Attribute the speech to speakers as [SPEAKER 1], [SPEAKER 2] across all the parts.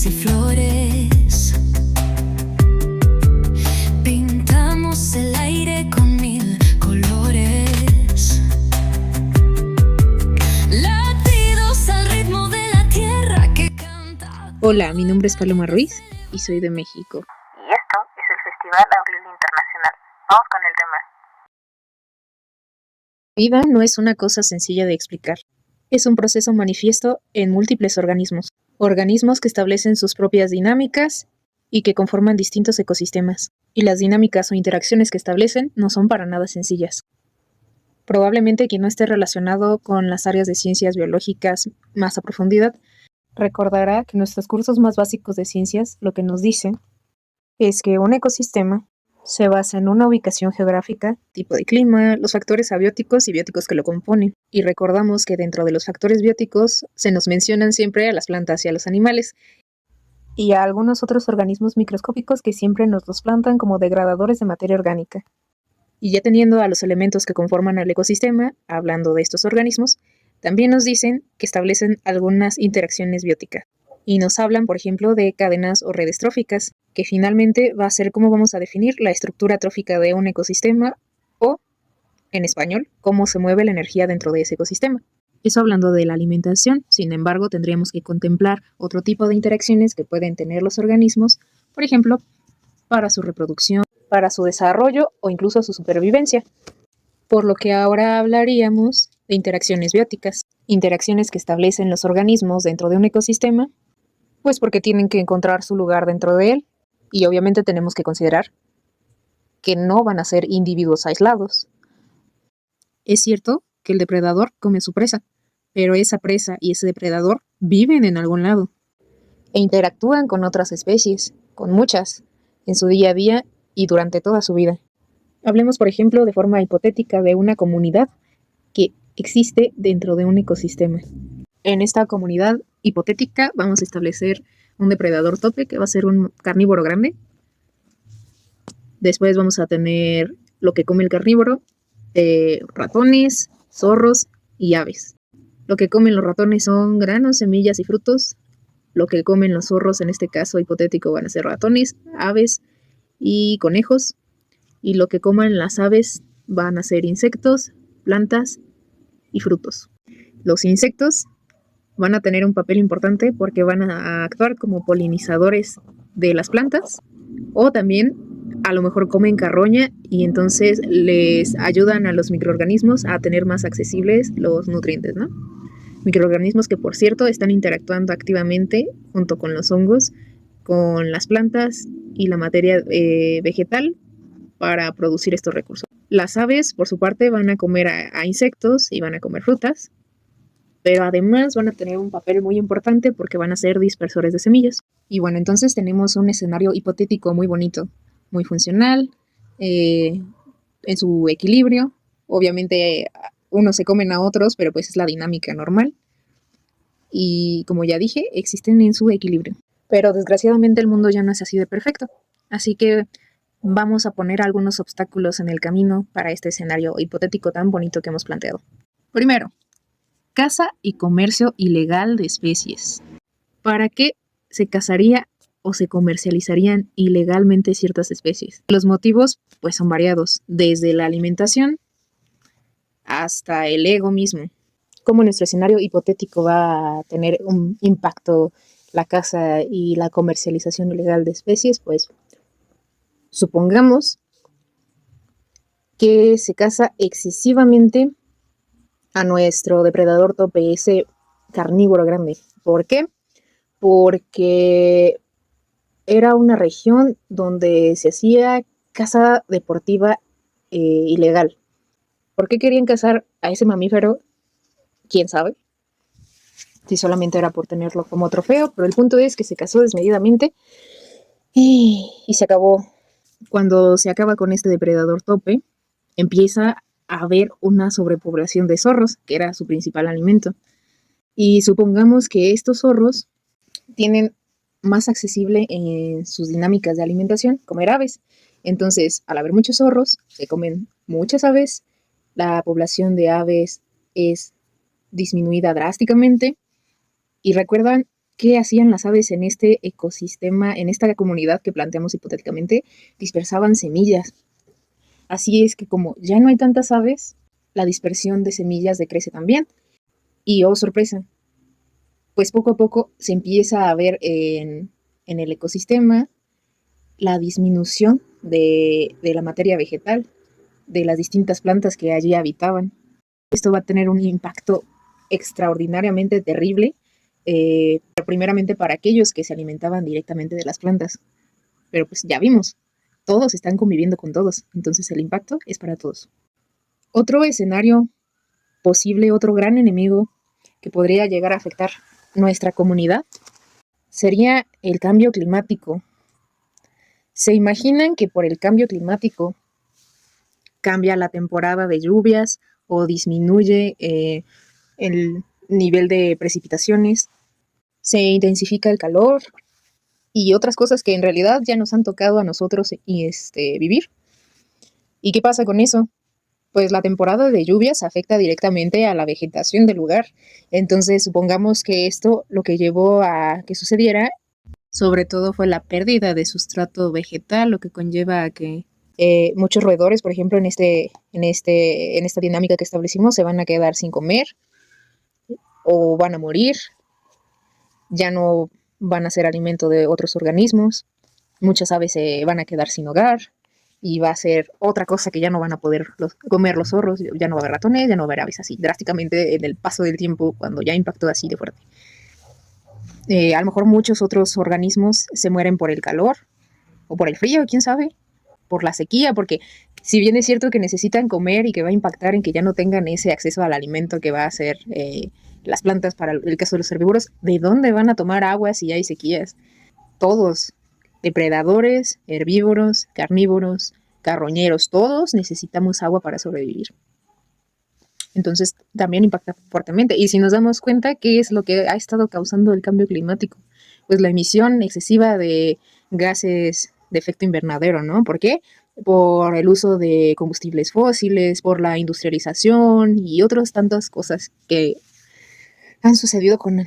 [SPEAKER 1] y flores. Pintamos el aire con 1000 colores. Latidos al ritmo de la tierra que canta.
[SPEAKER 2] Hola, mi nombre es Paloma Ruiz y soy de México.
[SPEAKER 3] Y esto es el Festival Abril Internacional. Vamos con el tema.
[SPEAKER 2] La vida no es una cosa sencilla de explicar. Es un proceso manifiesto en múltiples organismos que establecen sus propias dinámicas y que conforman distintos ecosistemas. Y las dinámicas o interacciones que establecen no son para nada sencillas. Probablemente quien no esté relacionado con las áreas de ciencias biológicas más a profundidad recordará que nuestros cursos más básicos de ciencias lo que nos dicen es que un ecosistema se basa en una ubicación geográfica, tipo de clima, los factores abióticos y bióticos que lo componen. Y recordamos que dentro de los factores bióticos se nos mencionan siempre a las plantas y a los animales, y a algunos otros organismos microscópicos que siempre nos los plantan como degradadores de materia orgánica. Y ya teniendo a los elementos que conforman al ecosistema, hablando de estos organismos, también nos dicen que establecen algunas interacciones bióticas. Y nos hablan, por ejemplo, de cadenas o redes tróficas, que finalmente va a ser cómo vamos a definir la estructura trófica de un ecosistema o, en español, cómo se mueve la energía dentro de ese ecosistema. Eso hablando de la alimentación. Sin embargo, tendríamos que contemplar otro tipo de interacciones que pueden tener los organismos, por ejemplo, para su reproducción, para su desarrollo o incluso su supervivencia. Por lo que ahora hablaríamos de interacciones bióticas, interacciones que establecen los organismos dentro de un ecosistema, pues porque tienen que encontrar su lugar dentro de él, y obviamente tenemos que considerar que no van a ser individuos aislados. Es cierto que el depredador come su presa, pero esa presa y ese depredador viven en algún lado e interactúan con otras especies, con muchas, en su día a día y durante toda su vida. Hablemos, por ejemplo, de forma hipotética de una comunidad que existe dentro de un ecosistema. En esta comunidad hipotética vamos a establecer un depredador tope que va a ser un carnívoro grande. Después vamos a tener lo que come el carnívoro, ratones, zorros y aves. Lo que comen los ratones son granos, semillas y frutos. Lo que comen los zorros, en este caso hipotético, van a ser ratones, aves y conejos. Y lo que coman las aves van a ser insectos, plantas y frutos. Los insectos van a tener un papel importante porque van a actuar como polinizadores de las plantas, o también a lo mejor comen carroña y entonces les ayudan a los microorganismos a tener más accesibles los nutrientes, ¿no? Microorganismos que, por cierto, están interactuando activamente junto con los hongos, con las plantas y la materia vegetal para producir estos recursos. Las aves, por su parte, van a comer a insectos y van a comer frutas, pero además van a tener un papel muy importante porque van a ser dispersores de semillas. Y bueno, entonces tenemos un escenario hipotético muy bonito, muy funcional, en su equilibrio. Obviamente unos se comen a otros, pero pues es la dinámica normal. Y como ya dije, existen en su equilibrio. Pero desgraciadamente el mundo ya no es así de perfecto. Así que vamos a poner algunos obstáculos en el camino para este escenario hipotético tan bonito que hemos planteado. Primero, caza y comercio ilegal de especies. ¿Para qué se cazaría o se comercializarían ilegalmente ciertas especies? Los motivos, pues, son variados, desde la alimentación hasta el ego mismo. ¿Cómo nuestro escenario hipotético va a tener un impacto la caza y la comercialización ilegal de especies? Pues, supongamos que se caza excesivamente a nuestro depredador tope, ese carnívoro grande. ¿Por qué? Porque era una región donde se hacía caza deportiva ilegal. ¿Por qué querían cazar a ese mamífero? ¿Quién sabe? Si solamente era por tenerlo como trofeo, pero el punto es que se cazó desmedidamente y se acabó. Cuando se acaba con este depredador tope, empieza a haber una sobrepoblación de zorros, que era su principal alimento. Y supongamos que estos zorros tienen más accesible en sus dinámicas de alimentación comer aves. Entonces, al haber muchos zorros, se comen muchas aves, la población de aves es disminuida drásticamente. Y recuerdan ¿Qué hacían las aves en este ecosistema, en esta comunidad que planteamos hipotéticamente? Dispersaban semillas. Así es que como ya no hay tantas aves, la dispersión de semillas decrece también. Y oh sorpresa, pues poco a poco se empieza a ver en el ecosistema la disminución de la materia vegetal, de las distintas plantas que allí habitaban. Esto va a tener un impacto extraordinariamente terrible, primeramente para aquellos que se alimentaban directamente de las plantas. Pero pues ya vimos, todos están conviviendo con todos, entonces el impacto es para todos. Otro escenario posible, otro gran enemigo que podría llegar a afectar nuestra comunidad sería el cambio climático. ¿Se imaginan que por el cambio climático cambia la temporada de lluvias o disminuye el nivel de precipitaciones? Se intensifica el calor y otras cosas que en realidad ya nos han tocado a nosotros vivir. ¿Y qué pasa con eso? Pues la temporada de lluvias afecta directamente a la vegetación del lugar. Entonces, supongamos que esto lo que llevó a que sucediera, sobre todo fue la pérdida de sustrato vegetal, lo que conlleva a que muchos roedores, por ejemplo, en esta dinámica que establecimos, se van a quedar sin comer o van a morir, ya no van a ser alimento de otros organismos, muchas aves se van a quedar sin hogar y va a ser otra cosa que ya no van a poder comer los zorros, ya no va a haber ratones, ya no va a haber aves así, drásticamente en el paso del tiempo cuando ya impactó así de fuerte. A lo mejor muchos otros organismos se mueren por el calor o por el frío, quién sabe, por la sequía, porque si bien es cierto que necesitan comer y que va a impactar en que ya no tengan ese acceso al alimento que va a ser las plantas para el caso de los herbívoros, ¿de dónde van a tomar agua si hay sequías? Todos, depredadores, herbívoros, carnívoros, carroñeros, todos necesitamos agua para sobrevivir. Entonces también impacta fuertemente. Y si nos damos cuenta, ¿qué es lo que ha estado causando el cambio climático? Pues la emisión excesiva de gases de efecto invernadero, ¿no? ¿Por qué? Por el uso de combustibles fósiles, por la industrialización y otras tantas cosas que han sucedido con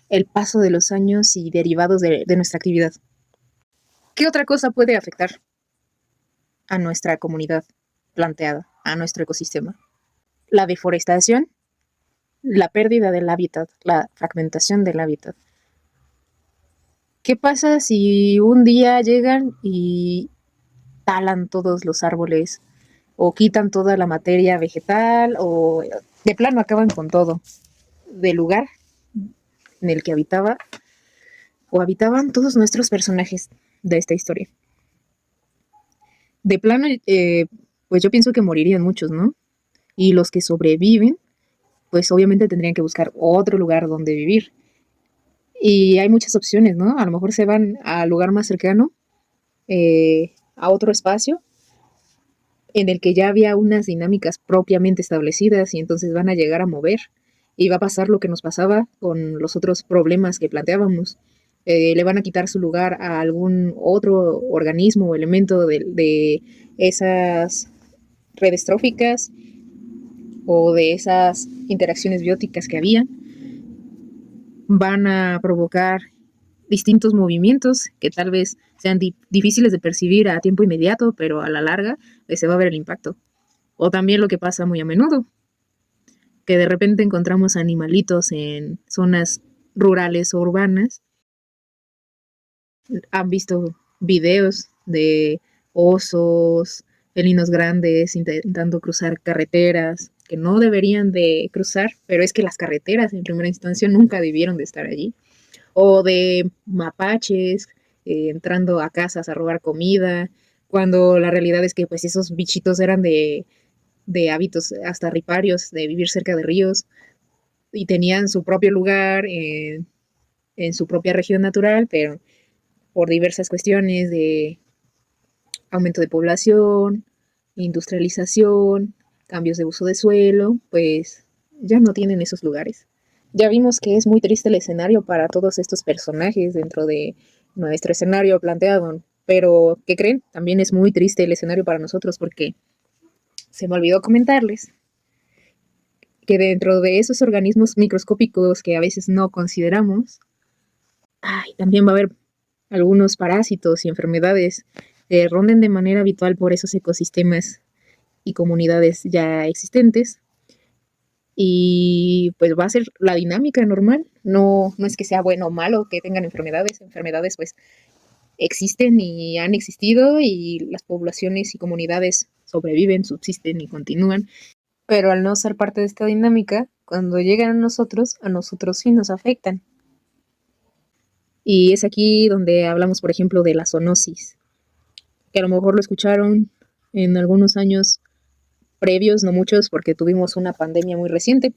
[SPEAKER 2] el paso de los años y derivados de nuestra actividad. ¿Qué otra cosa puede afectar a nuestra comunidad planteada, a nuestro ecosistema? La deforestación, la pérdida del hábitat, la fragmentación del hábitat. ¿Qué pasa si un día llegan y talan todos los árboles o quitan toda la materia vegetal o de plano acaban con todo del lugar en el que habitaba o habitaban todos nuestros personajes de esta historia? De plano, pues yo pienso que morirían muchos, ¿no? Y los que sobreviven, pues obviamente tendrían que buscar otro lugar donde vivir. Y hay muchas opciones, ¿no? A lo mejor se van al lugar más cercano, a otro espacio, en el que ya había unas dinámicas propiamente establecidas y entonces van a llegar a mover y va a pasar lo que nos pasaba con los otros problemas que planteábamos. Le van a quitar su lugar a algún otro organismo o elemento de esas redes tróficas o de esas interacciones bióticas que había. Van a provocar distintos movimientos que tal vez sean difíciles de percibir a tiempo inmediato, pero a la larga se va a ver el impacto. O también lo que pasa muy a menudo, que de repente encontramos animalitos en zonas rurales o urbanas. Han visto videos de osos, felinos grandes intentando cruzar carreteras que no deberían de cruzar, pero es que las carreteras en primera instancia nunca debieron de estar allí. O de mapaches entrando a casas a robar comida, cuando la realidad es que pues esos bichitos eran de hábitos hasta riparios, de vivir cerca de ríos y tenían su propio lugar en su propia región natural, pero por diversas cuestiones de aumento de población, industrialización, cambios de uso de suelo, pues ya no tienen esos lugares. Ya vimos que es muy triste el escenario para todos estos personajes dentro de nuestro escenario planteado, pero ¿qué creen? También es muy triste el escenario para nosotros porque se me olvidó comentarles que dentro de esos organismos microscópicos que a veces no consideramos, También va a haber algunos parásitos y enfermedades que ronden de manera habitual por esos ecosistemas y comunidades ya existentes. Y pues va a ser la dinámica normal. No es que sea bueno o malo que tengan enfermedades. Enfermedades pues existen y han existido y las poblaciones y comunidades sobreviven, subsisten y continúan. Pero al no ser parte de esta dinámica, cuando llegan a nosotros sí nos afectan. Y es aquí donde hablamos, por ejemplo, de la zoonosis, que a lo mejor lo escucharon en algunos años previos, no muchos, porque tuvimos una pandemia muy reciente.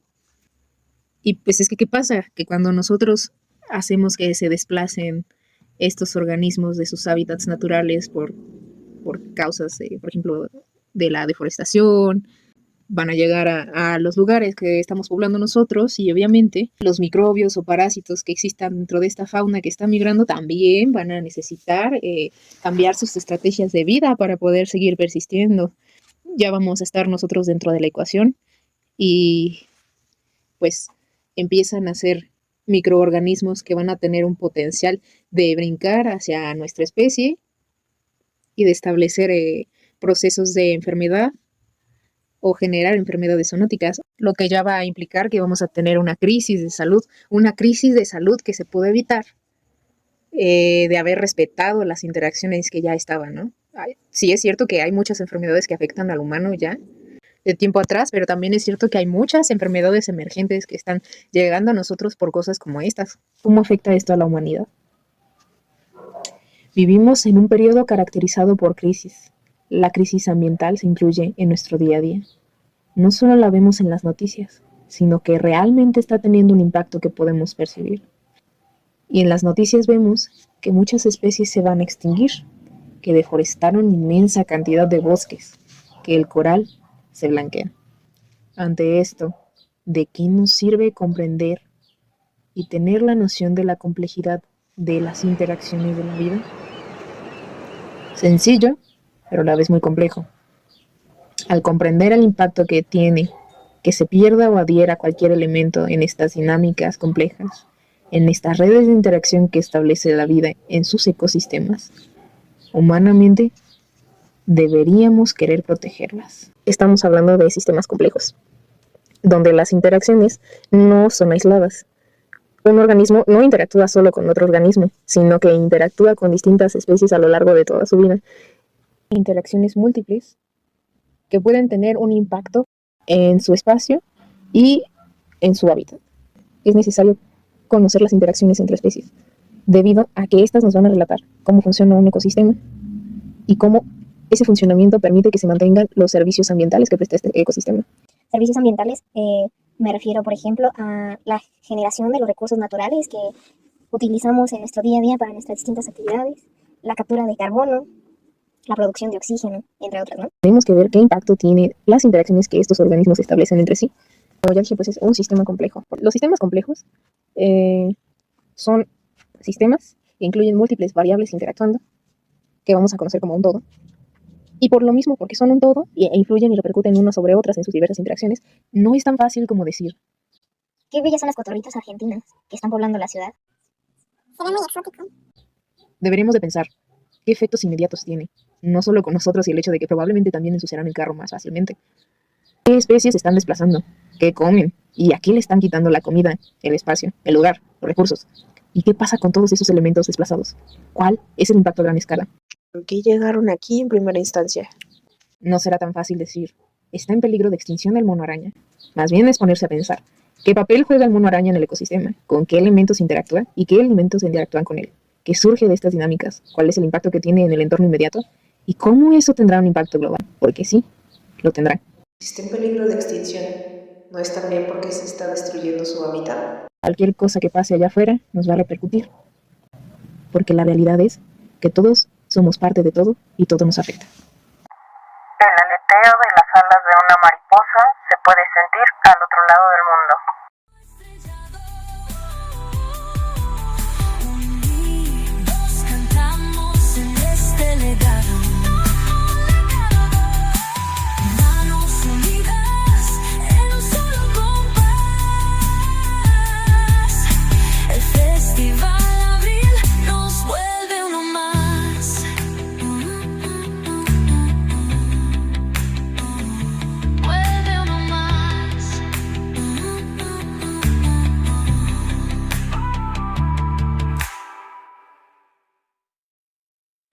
[SPEAKER 2] Y pues es que, ¿qué pasa? Que cuando nosotros hacemos que se desplacen estos organismos de sus hábitats naturales por causas, por ejemplo, de la deforestación, van a llegar a los lugares que estamos poblando nosotros y obviamente los microbios o parásitos que existan dentro de esta fauna que está migrando también van a necesitar cambiar sus estrategias de vida para poder seguir persistiendo. Ya vamos a estar nosotros dentro de la ecuación y pues empiezan a ser microorganismos que van a tener un potencial de brincar hacia nuestra especie y de establecer procesos de enfermedad o generar enfermedades zoonóticas, lo que ya va a implicar que vamos a tener una crisis de salud que se puede evitar de haber respetado las interacciones que ya estaban, ¿no? Sí es cierto que hay muchas enfermedades que afectan al humano ya de tiempo atrás, pero también es cierto que hay muchas enfermedades emergentes que están llegando a nosotros por cosas como estas. ¿Cómo afecta esto a la humanidad? Vivimos en un periodo caracterizado por crisis. La crisis ambiental se incluye en nuestro día a día. No solo la vemos en las noticias, sino que realmente está teniendo un impacto que podemos percibir. Y en las noticias vemos que muchas especies se van a extinguir, que deforestaron inmensa cantidad de bosques, que el coral se blanquea. Ante esto, ¿de qué nos sirve comprender y tener la noción de la complejidad de las interacciones de la vida? Sencillo, pero a la vez muy complejo. Al comprender el impacto que tiene que se pierda o adhiera cualquier elemento en estas dinámicas complejas, en estas redes de interacción que establece la vida en sus ecosistemas, humanamente deberíamos querer protegerlas. Estamos hablando de sistemas complejos, donde las interacciones no son aisladas. Un organismo no interactúa solo con otro organismo, sino que interactúa con distintas especies a lo largo de toda su vida. Interacciones múltiples que pueden tener un impacto en su espacio y en su hábitat. Es necesario conocer las interacciones entre especies, debido a que éstas nos van a relatar cómo funciona un ecosistema y cómo ese funcionamiento permite que se mantengan los servicios ambientales que presta este ecosistema.
[SPEAKER 4] Servicios ambientales, me refiero, por ejemplo, a la generación de los recursos naturales que utilizamos en nuestro día a día para nuestras distintas actividades, la captura de carbono, la producción de oxígeno, entre otras, ¿no?
[SPEAKER 2] Tenemos que ver qué impacto tienen las interacciones que estos organismos establecen entre sí. Como ya dije, pues es un sistema complejo. Los sistemas complejos son sistemas que incluyen múltiples variables interactuando, que vamos a conocer como un todo. Y por lo mismo, porque son un todo e influyen y repercuten unas sobre otras en sus diversas interacciones, no es tan fácil como decir.
[SPEAKER 4] Qué bellas son las cotorritas argentinas que están poblando la ciudad. Se ve muy exótico.
[SPEAKER 2] Deberemos de pensar qué efectos inmediatos tiene, no solo con nosotros y el hecho de que probablemente también ensuciarán el carro más fácilmente. ¿Qué especies se están desplazando? ¿Qué comen? ¿Y a qué le están quitando la comida, el espacio, el lugar, los recursos? ¿Y qué pasa con todos esos elementos desplazados? ¿Cuál es el impacto a gran escala?
[SPEAKER 5] ¿Por qué llegaron aquí en primera instancia?
[SPEAKER 2] No será tan fácil decir, está en peligro de extinción el mono araña. Más bien es ponerse a pensar, ¿qué papel juega el mono araña en el ecosistema? ¿Con qué elementos interactúa? ¿Y qué elementos interactúan con él? ¿Qué surge de estas dinámicas? ¿Cuál es el impacto que tiene en el entorno inmediato? ¿Y cómo eso tendrá un impacto global? Porque sí, lo tendrá.
[SPEAKER 5] Si está en peligro de extinción, ¿no es también porque se está destruyendo su hábitat?
[SPEAKER 2] Cualquier cosa que pase allá afuera nos va a repercutir. Porque la realidad es que todos somos parte de todo y todo nos afecta.
[SPEAKER 3] El aleteo de las alas de una mariposa se puede sentir